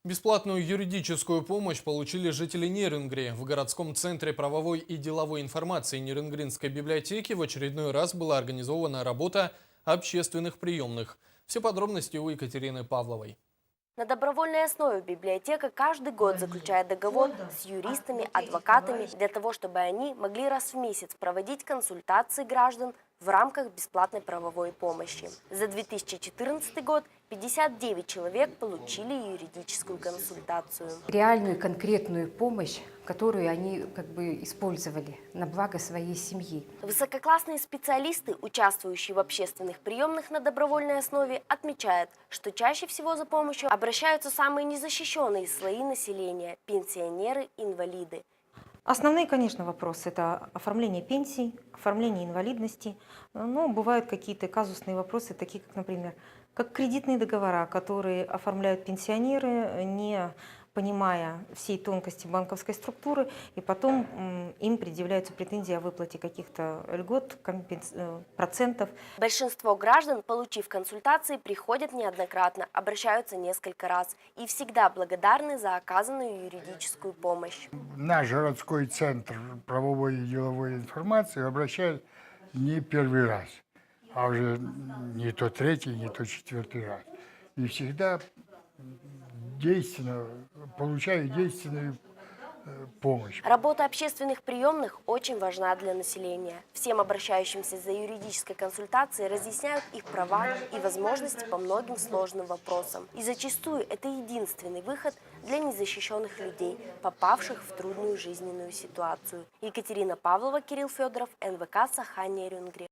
Бесплатную юридическую помощь получили жители Нерюнгри. В городском центре правовой и деловой информации Нерюнгринской библиотеки в очередной раз была организована работа общественных приемных. Все подробности у Екатерины Павловой. На добровольной основе библиотека каждый год заключает договор с юристами, адвокатами для того, чтобы они могли раз в месяц проводить консультации граждан в рамках бесплатной правовой помощи. За 2014 год 59 человек получили юридическую консультацию. Реальную конкретную помощь, которую они использовали на благо своей семьи. Высококлассные специалисты, участвующие в общественных приемных на добровольной основе, отмечают, что чаще всего за помощью обращаются самые незащищенные слои населения – пенсионеры, инвалиды. Основные, конечно, вопросы – это оформление пенсий, оформление инвалидности. Но бывают какие-то казусные вопросы, такие как, например, как кредитные договора, которые оформляют пенсионеры, не понимая всей тонкости банковской структуры, и потом им предъявляются претензии о выплате каких-то льгот, процентов. Большинство граждан, получив консультации, приходят неоднократно, обращаются несколько раз и всегда благодарны за оказанную юридическую помощь. Наш городской центр правовой и деловой информации обращает не первый раз, а уже не то третий, не то четвертый раз. И всегда получаю действенную помощь. Работа общественных приемных очень важна для населения. Всем обращающимся за юридической консультацией разъясняют их права и возможности по многим сложным вопросам. И зачастую это единственный выход для незащищенных людей, попавших в трудную жизненную ситуацию. Екатерина Павлова, Кирилл Федоров, НВК «Саха-Нерюнгри».